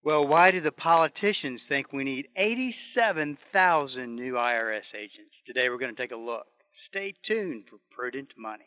Well, why do the politicians think we need 87,000 new IRS agents? Today we're going to take a look. Stay tuned for Prudent Money.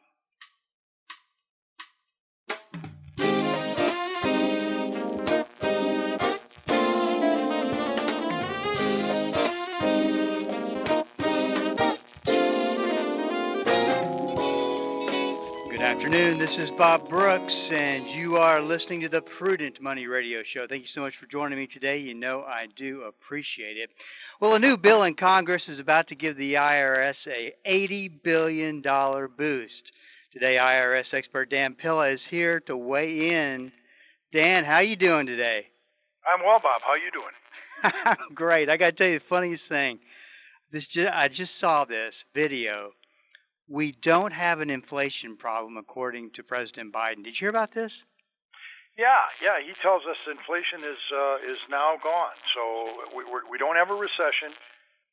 Good afternoon. This is Bob Brooks, and you are listening to the Prudent Money Radio Show. Thank you so much for joining me today. You know I do appreciate it. Well, a new bill in Congress is about to give the IRS a $80 billion boost. Today, IRS expert Dan Pilla is here to weigh in. Dan, how you doing today? I'm well, Bob. How you doing? Great. I got to tell you the funniest thing. I just saw this video. We don't have an inflation problem, according to President Biden. Did you hear about this? Yeah. He tells us inflation is now gone. So we don't have a recession.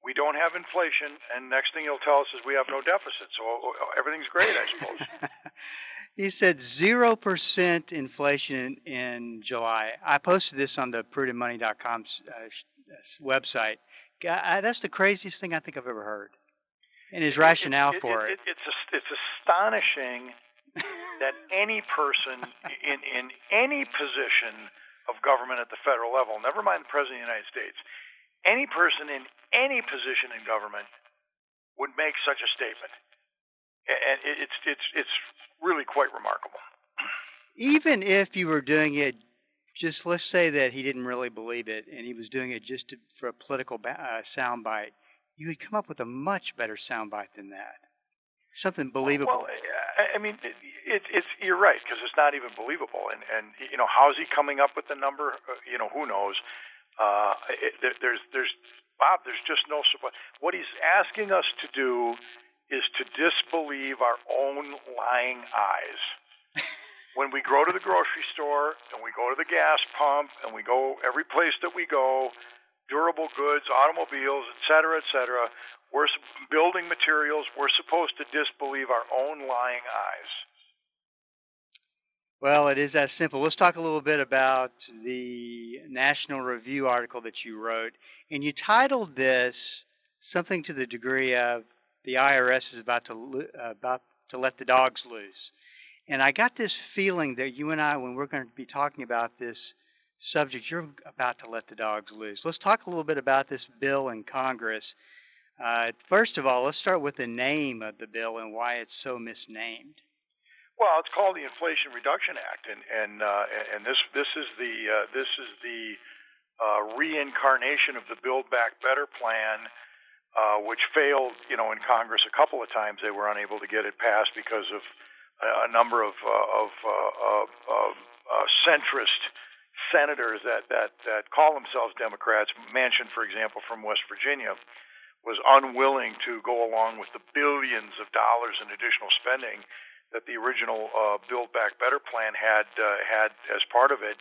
We don't have inflation. And next thing he'll tell us is we have no deficit. So everything's great, I suppose. He said 0% inflation in July. I posted this on the prudentmoney.com website. That's the craziest thing I think I've ever heard. And his rationale for it. It's astonishing that any person in any position of government at the federal level, never mind the President of the United States, any person in any position in government would make such a statement. And it's really quite remarkable. Even if you were doing it, just let's say that he didn't really believe it and he was doing it just for a political soundbite, you would come up with a much better soundbite than that. Something believable. Well, I mean, you're right, because it's not even believable. And how's he coming up with the number? Who knows? Bob, there's just no support. What he's asking us to do is to disbelieve our own lying eyes. When we go to the grocery store and we go to the gas pump and we go every place that we go, durable goods, automobiles, et cetera, we're building materials. We're supposed to disbelieve our own lying eyes. Well, it is that simple. Let's talk a little bit about the National Review article that you wrote. And you titled this something to the degree of the IRS is about to let the dogs loose. And I got this feeling that you and I, when we're going to be talking about this subject, you're about to let the dogs loose. Let's talk a little bit about this bill in Congress. First of all, let's start with the name of the bill and why it's so misnamed. Well, it's called the Inflation Reduction Act, and this is the reincarnation of the Build Back Better plan, which failed, in Congress a couple of times. They were unable to get it passed because of a number of centrist senators that call themselves Democrats. Manchin, for example, from West Virginia, was unwilling to go along with the billions of dollars in additional spending that the original Build Back Better plan had as part of it,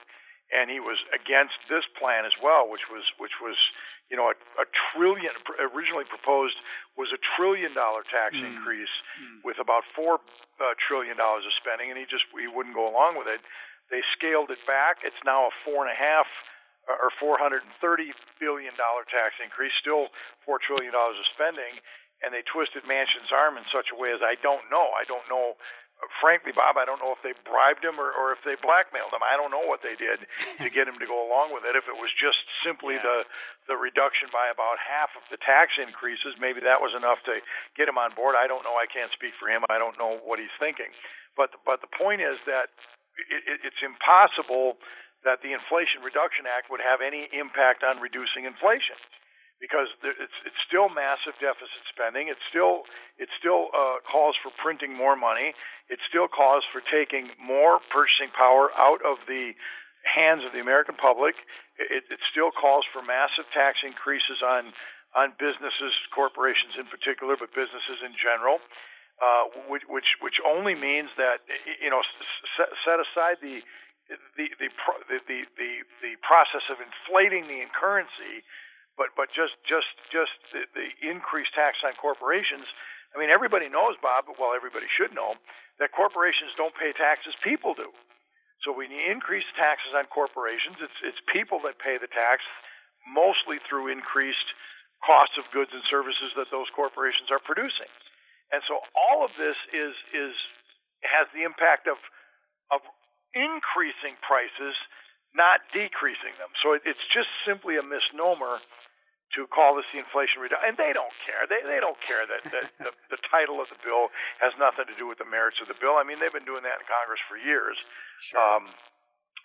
and he was against this plan as well, which was a trillion, originally proposed was $1 trillion tax increase with about $4 trillion of spending, and he wouldn't go along with it. They scaled it back. It's now a $4.5 or $430 billion tax increase, still $4 trillion of spending, and they twisted Manchin's arm in such a way as I don't know. Frankly, Bob, I don't know if they bribed him or if they blackmailed him. I don't know what they did to get him to go along with it. If it was just simply the reduction by about half of the tax increases, maybe that was enough to get him on board. I don't know. I can't speak for him. I don't know what he's thinking. But the point is that it's impossible that the Inflation Reduction Act would have any impact on reducing inflation, because it's still massive deficit spending. It still calls for printing more money. It still calls for taking more purchasing power out of the hands of the American public. It still calls for massive tax increases on businesses, corporations in particular, but businesses in general. Which only means that set aside the process of inflating the currency, but just the increased tax on corporations. I mean, everybody knows, Bob. Well, everybody should know that corporations don't pay taxes; people do. So when you increase taxes on corporations, it's people that pay the tax, mostly through increased costs of goods and services that those corporations are producing. And so all of this has the impact of increasing prices, not decreasing them. So it's just simply a misnomer to call this the Inflation Reduction. And they don't care. They don't care that the title of the bill has nothing to do with the merits of the bill. I mean, they've been doing that in Congress for years. Sure.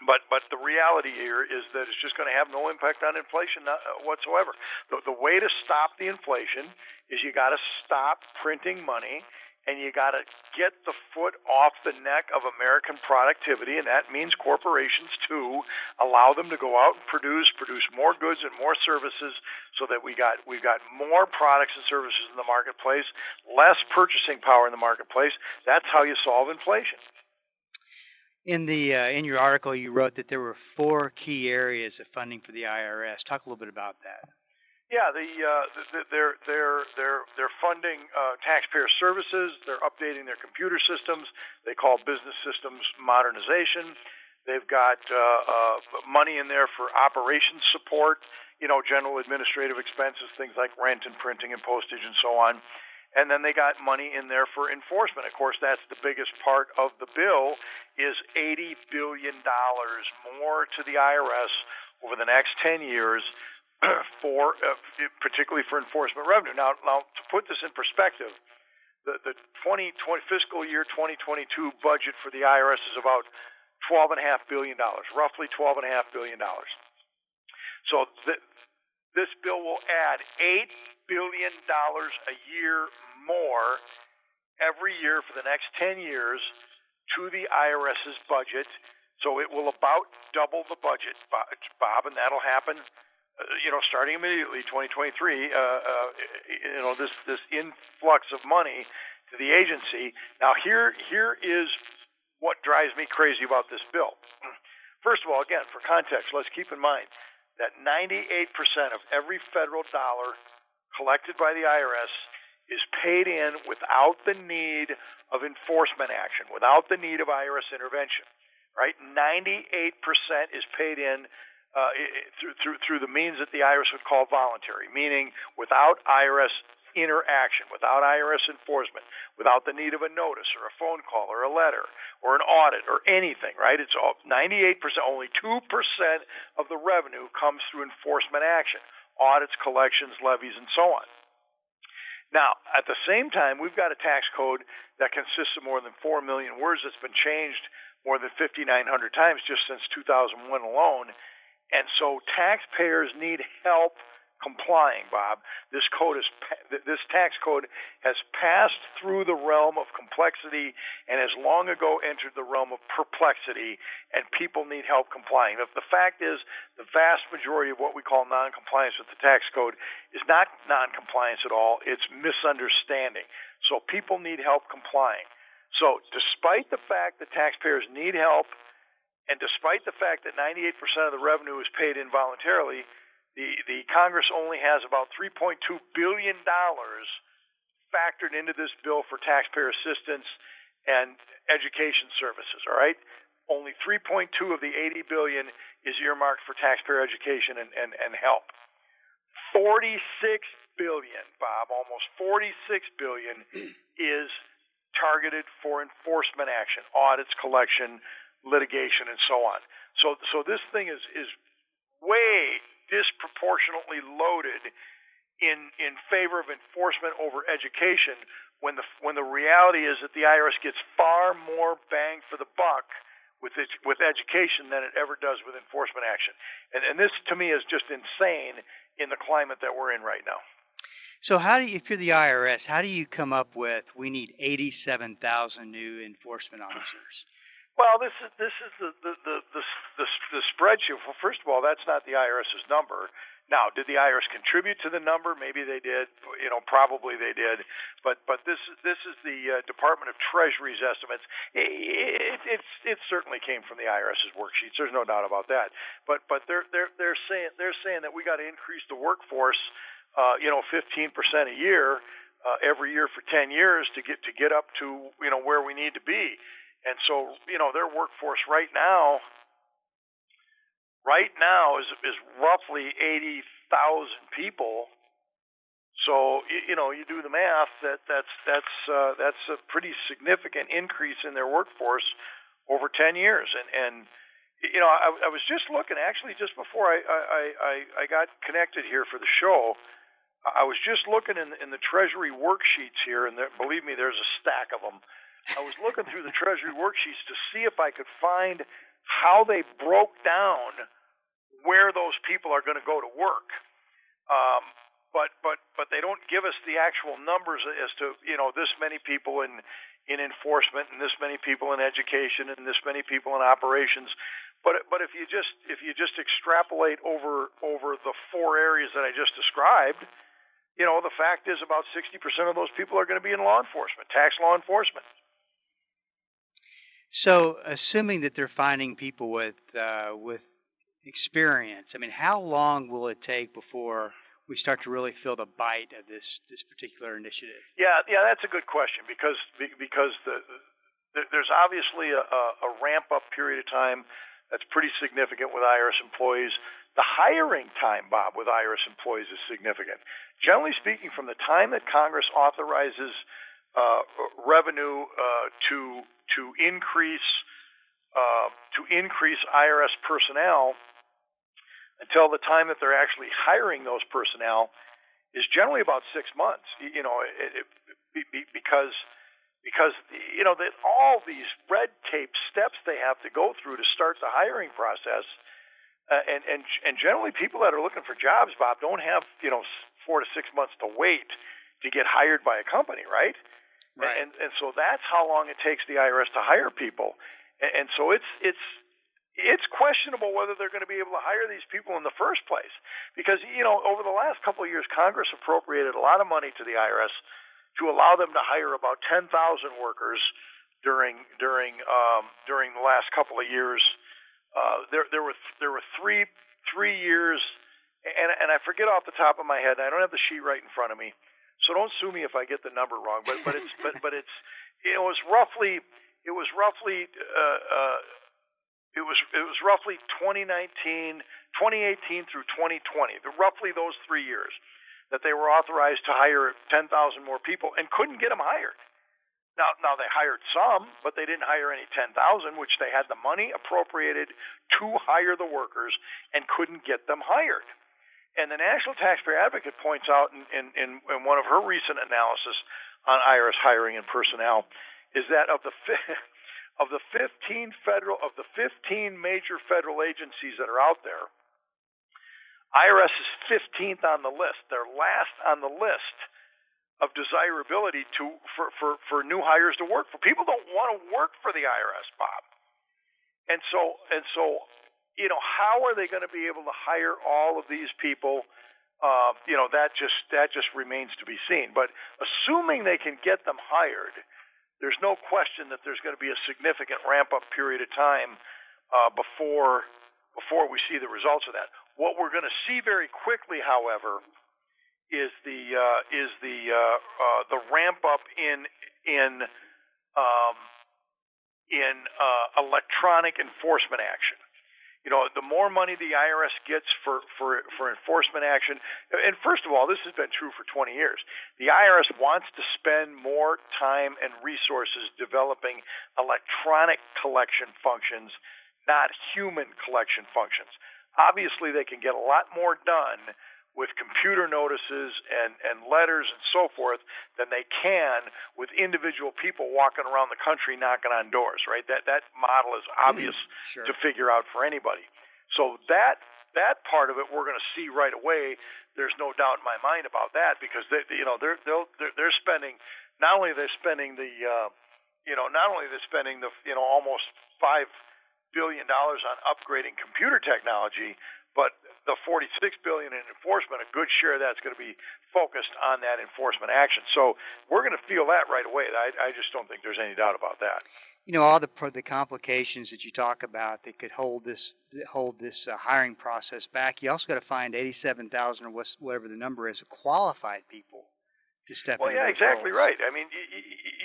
But the reality here is that it's just going to have no impact on inflation whatsoever. The way to stop the inflation is you got to stop printing money, and you got to get the foot off the neck of American productivity, and that means corporations too. Allow them to go out and produce more goods and more services, so that we've got more products and services in the marketplace, less purchasing power in the marketplace. That's how you solve inflation. In your article, you wrote that there were 4 key areas of funding for the IRS. Talk a little bit about that. Yeah, they're funding taxpayer services. They're updating their computer systems. They call business systems modernization. They've got money in there for operations support, general administrative expenses, things like rent and printing and postage and so on. And then they got money in there for enforcement. Of course, that's the biggest part of the bill, is $80 billion more to the IRS over the next 10 years, particularly for enforcement revenue. Now, to put this in perspective, the fiscal year 2022 budget for the IRS is about $12.5 billion, roughly $12.5 billion. So this bill will add $8 billion a year more every year for the next 10 years to the IRS's budget. So it will about double the budget, Bob, and that'll happen starting immediately, 2023, this influx of money to the agency. Now, here is what drives me crazy about this bill. First of all, again, for context, let's keep in mind that 98% of every federal dollar collected by the IRS is paid in without the need of enforcement action, without the need of IRS intervention, right? 98% is paid in through the means that the IRS would call voluntary, meaning without IRS interaction, without IRS enforcement, without the need of a notice or a phone call or a letter or an audit or anything, right? It's all 98%, only 2% of the revenue comes through enforcement action, audits, collections, levies, and so on. Now, at the same time, we've got a tax code that consists of more than 4 million words that's been changed more than 5,900 times just since 2001 alone. And so taxpayers need help complying, Bob. This tax code has passed through the realm of complexity and has long ago entered the realm of perplexity, and people need help complying. The fact is, the vast majority of what we call noncompliance with the tax code is not noncompliance at all. It's misunderstanding. So people need help complying. So despite the fact that taxpayers need help, and despite the fact that 98% of the revenue is paid in voluntarily, the Congress only has about $3.2 billion factored into this bill for taxpayer assistance and education services, all right? Only 3.2 of the $80 billion is earmarked for taxpayer education and help. 46 billion, Bob, almost 46 billion is targeted for enforcement action, audits, collection, litigation, and so on. So this thing is way disproportionately loaded in favor of enforcement over education, when the reality is that the IRS gets far more bang for the buck with education than it ever does with enforcement action. And this, to me, is just insane in the climate that we're in right now. So if you're the IRS, how do you come up with, we need 87,000 new enforcement officers? Well, this is the spreadsheet. Well, first of all, that's not the IRS's number. Now, did the IRS contribute to the number? Maybe they did. Probably they did. But this is the Department of Treasury's estimates. It certainly came from the IRS's worksheets. There's no doubt about that. But they're saying that we got to increase the workforce, 15% a year, every year for 10 years to get up to where we need to be. And so, their workforce right now is roughly 80,000 people. So you do the math. That's a pretty significant increase in their workforce over 10 years. And I was just looking actually just before I got connected here for the show. I was just looking in the Treasury worksheets here, and believe me, there's a stack of them. I was looking through the Treasury worksheets to see if I could find how they broke down where those people are going to go to work. But they don't give us the actual numbers as to this many people in enforcement and this many people in education and this many people in operations. But if you just extrapolate over the four areas that I just described, the fact is about 60% of those people are going to be in law enforcement, tax law enforcement. So, assuming that they're finding people with experience, I mean, how long will it take before we start to really feel the bite of this particular initiative? Yeah, that's a good question because there's obviously a ramp up period of time that's pretty significant with IRS employees. The hiring time, Bob, with IRS employees is significant. Generally speaking, from the time that Congress authorizes revenue to increase IRS personnel until the time that they're actually hiring those personnel is generally about 6 months. Because that all these red tape steps they have to go through to start the hiring process. And generally, people that are looking for jobs, Bob, don't have 4 to 6 months to wait to get hired by a company, right? Right. And so that's how long it takes the IRS to hire people. And so it's questionable whether they're going to be able to hire these people in the first place, because over the last couple of years, Congress appropriated a lot of money to the IRS to allow them to hire about 10,000 workers during the last couple of years. There were three years, and I forget off the top of my head. I don't have the sheet right in front of me, so don't sue me if I get the number wrong. But it was roughly 2018 through 2020, roughly those 3 years that they were authorized to hire 10,000 more people and couldn't get them hired. Now they hired some, but they didn't hire any 10,000, which they had the money appropriated to hire the workers and couldn't get them hired. And the National Taxpayer Advocate points out in one of her recent analysis on IRS hiring and personnel is that of the 15 major federal agencies that are out there, IRS is 15th on the list. They're last on the list of desirability for new hires to work for. People don't want to work for the IRS, Bob. And so how are they going to be able to hire all of these people? That just remains to be seen. But assuming they can get them hired, there's no question that there's going to be a significant ramp-up period of time before we see the results of that. What we're going to see very quickly, however, is the ramp-up in electronic enforcement action. The more money the IRS gets for enforcement action, and first of all, this has been true for 20 years. The IRS wants to spend more time and resources developing electronic collection functions, not human collection functions. Obviously, they can get a lot more done with computer notices and letters and so forth than they can with individual people walking around the country knocking on doors, right? That model is obvious Sure. to figure out for anybody. So that part of it we're going to see right away. There's no doubt in my mind about that, because they're spending almost $5 billion on upgrading computer technology, but the $46 billion in enforcement, a good share of that's going to be focused on that enforcement action. So we're going to feel that right away. I just don't think there's any doubt about that. All the complications that you talk about that could hold this hiring process back. You also got to find 87,000 or whatever the number is, qualified people to step into those exactly roles. right. I mean,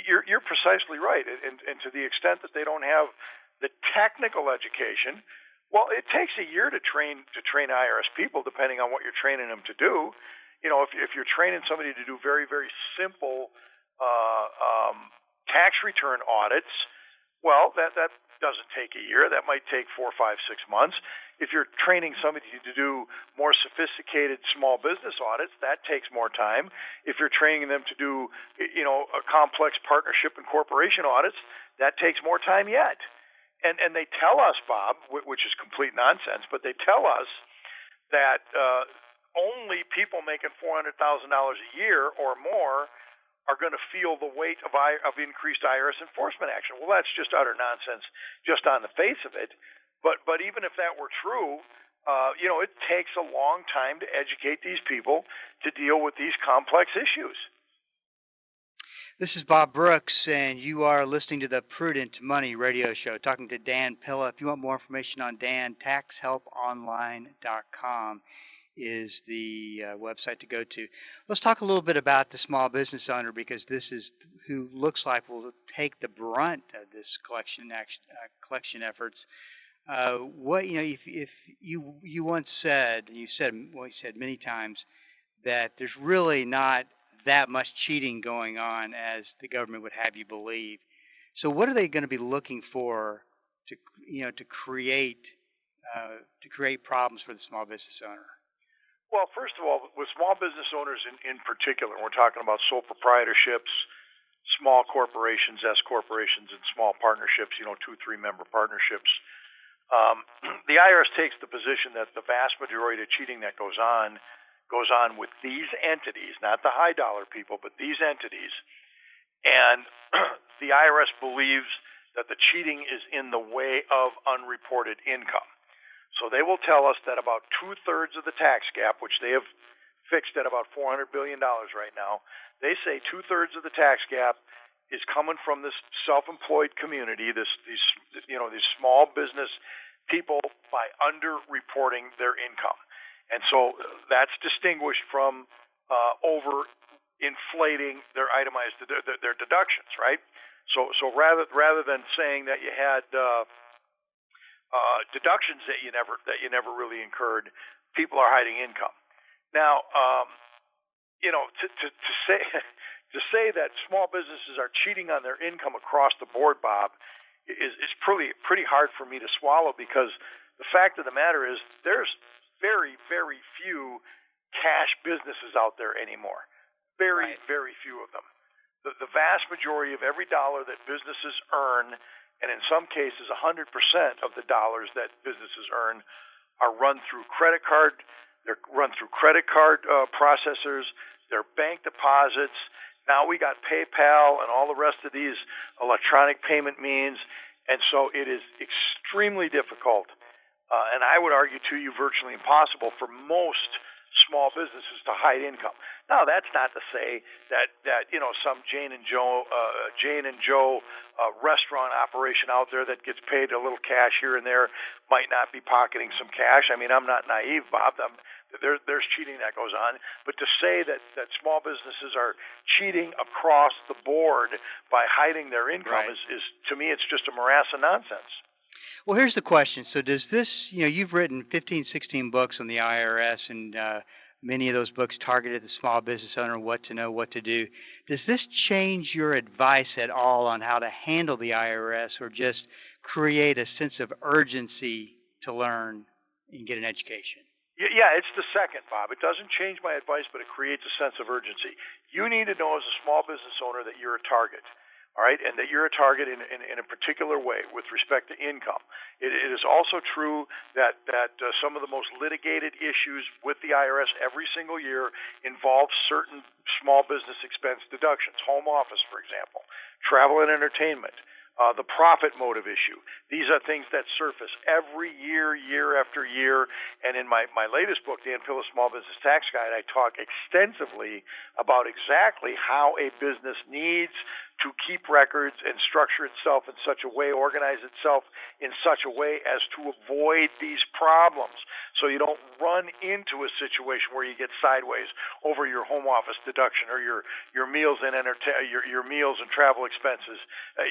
You're precisely right, and to the extent that they don't have the technical education, well, it takes a year to train IRS people, depending on what you're training them to do. If you're training somebody to do very, very simple tax return audits, well, that doesn't take a year. That might take 4, 5, 6 months. If you're training somebody to do more sophisticated small business audits, that takes more time. If you're training them to do, a complex partnership and corporation audits, that takes more time yet. And they tell us, Bob, which is complete nonsense, but they tell us that only people making $400,000 a year or more are going to feel the weight of increased IRS enforcement action. Well, that's just utter nonsense, just on the face of it. But even if that were true, it takes a long time to educate these people to deal with these complex issues. This is Bob Brooks, and you are listening to the Prudent Money Radio Show, talking to Dan Pilla. If you want more information on Dan, taxhelponline.com is the website to go to. Let's talk a little bit about the small business owner, because this is who looks like will take the brunt of this collection efforts. If you once said, and you said many times, that there's really not that much cheating going on as the government would have you believe. So what are they going to be looking for to create problems for the small business owner? Well, first of all, with small business owners in particular, we're talking about sole proprietorships, small corporations, S corporations, and small partnerships, 2, 3 member partnerships. The IRS takes the position that the vast majority of cheating that goes on with these entities, not the high dollar people, but these entities. And the IRS believes that the cheating is in the way of unreported income. So they will tell us that about 2/3 of the tax gap, which they have fixed at about $400 billion right now, they say 2/3 of the tax gap is coming from this self-employed community, these small business people, by underreporting their income. And so that's distinguished from over-inflating their itemized their deductions, right? So rather than saying that you had deductions that you never really incurred, people are hiding income. Now, to say that small businesses are cheating on their income across the board, Bob, is pretty hard for me to swallow, because the fact of the matter is there's very, very few cash businesses out there anymore. Very, right. Very few of them. The vast majority of every dollar that businesses earn, and in some cases 100% of the dollars that businesses earn, are run through credit card. They're run through credit card processors. They're bank deposits. Now we got PayPal and all the rest of these electronic payment means, and so it is extremely difficult. And I would argue to you virtually impossible for most small businesses to hide income. Now, that's not to say that some Jane and Joe restaurant operation out there that gets paid a little cash here and there might not be pocketing some cash. I mean, I'm not naive, Bob. There's cheating that goes on. But to say that small businesses are cheating across the board by hiding their income is to me, it's just a morass of nonsense. Well, here's the question. So does this, you've written 15, 16 books on the IRS, and many of those books targeted the small business owner, what to know, what to do. Does this change your advice at all on how to handle the IRS, or just create a sense of urgency to learn and get an education? Yeah, it's the second, Bob. It doesn't change my advice, but it creates a sense of urgency. You need to know as a small business owner that you're a target. All right, and that you're a target in a particular way with respect to income. It is also true that some of the most litigated issues with the IRS every single year involve certain small business expense deductions. Home office, for example, travel and entertainment, the profit motive issue. These are things that surface every year, year after year. And in my latest book, Dan Pilla, Small Business Tax Guide, I talk extensively about exactly how a business needs to keep records and structure itself in such a way, organize itself in such a way as to avoid these problems. So you don't run into a situation where you get sideways over your home office deduction or your meals and your meals and travel expenses.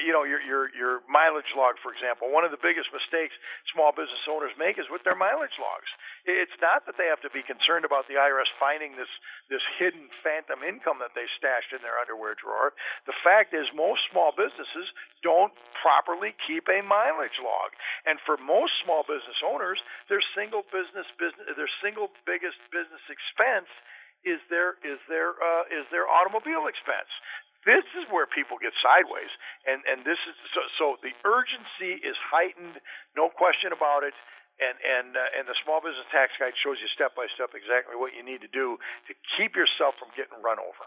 Your mileage log, for example. One of the biggest mistakes small business owners make is with their mileage logs. It's not that they have to be concerned about the IRS finding this hidden phantom income that they stashed in their underwear drawer. The fact is most small businesses don't properly keep a mileage log. And for most small business owners, their single biggest business expense is their automobile expense. This is where people get sideways, and this is so the urgency is heightened, no question about it. And the Small Business Tax Guide shows you step by step exactly what you need to do to keep yourself from getting run over.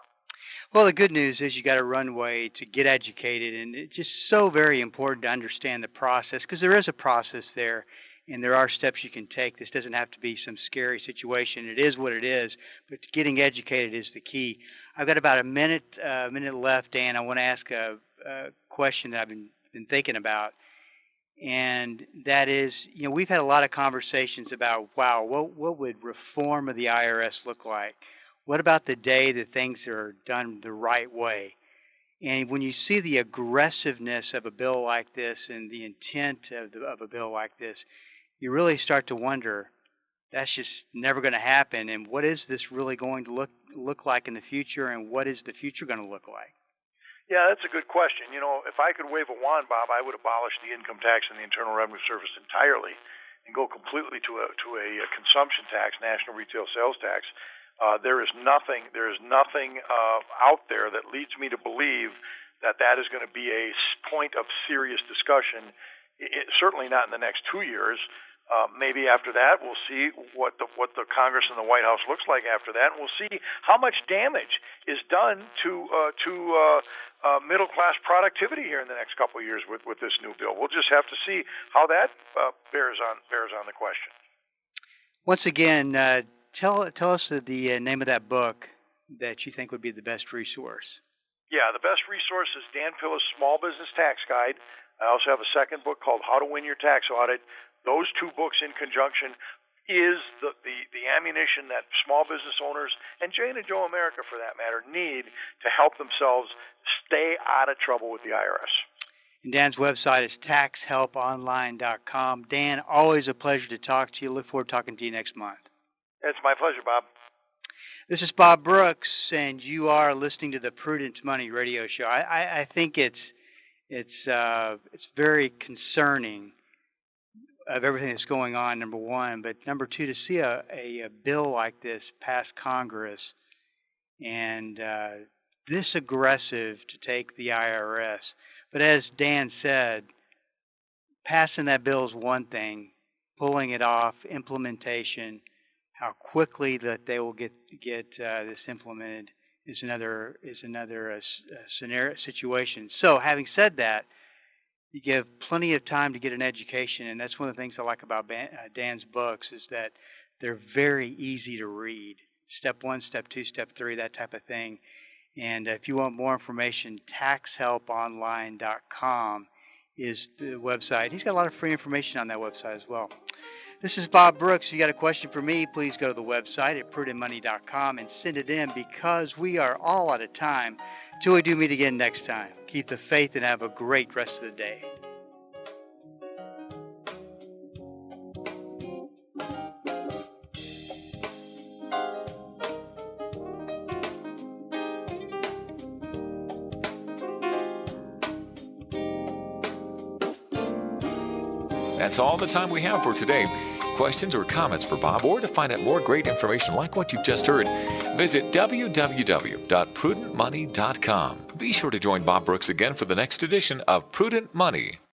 Well, the good news is you got a runway to get educated, and it's just so very important to understand the process, because there is a process there, and there are steps you can take. This doesn't have to be some scary situation. It is what it is, but getting educated is the key. I've got about a minute left, Dan. I want to ask a question that I've been thinking about, and that is, we've had a lot of conversations about, wow, what would reform of the IRS look like? What about the day that things are done the right way? And when you see the aggressiveness of a bill like this and the intent of a bill like this, you really start to wonder, that's just never going to happen. And what is this really going to look like in the future? And what is the future going to look like? Yeah, that's a good question. If I could wave a wand, Bob, I would abolish the income tax and the Internal Revenue Service entirely and go completely to a consumption tax, national retail sales tax. There is nothing out there that leads me to believe that is going to be a point of serious discussion. Certainly not in the next 2 years. Maybe after that, we'll see what the Congress and the White House looks like after that, and we'll see how much damage is done to middle class productivity here in the next couple of years with this new bill. We'll just have to see how that bears on the question. Once again, tell us the name of that book that you think would be the best resource. Yeah, the best resource is Dan Pilla's Small Business Tax Guide. I also have a second book called How to Win Your Tax Audit. Those two books in conjunction is the ammunition that small business owners, and Jane and Joe America for that matter, need to help themselves stay out of trouble with the IRS. And Dan's website is taxhelponline.com. Dan, always a pleasure to talk to you. Look forward to talking to you next month. It's my pleasure, Bob. This is Bob Brooks, and you are listening to the Prudent Money Radio Show. I think it's very concerning of everything that's going on, number one, but number two, to see a bill like this pass Congress and this aggressive to take the IRS. But as Dan said, passing that bill is one thing, pulling it off, implementation, how quickly that they will get this implemented is another scenario situation. So having said that, you give plenty of time to get an education, and that's one of the things I like about Dan's books is that they're very easy to read. Step 1, Step 2, Step 3, that type of thing. And if you want more information, taxhelponline.com is the website. He's got a lot of free information on that website as well. This is Bob Brooks. If you got a question for me, please go to the website at prudentmoney.com and send it in, because we are all out of time. Till we do meet again next time, keep the faith and have a great rest of the day. That's all the time we have for today. Questions or comments for Bob, or to find out more great information like what you've just heard, visit www.prudentmoney.com. Be sure to join Bob Brooks again for the next edition of Prudent Money.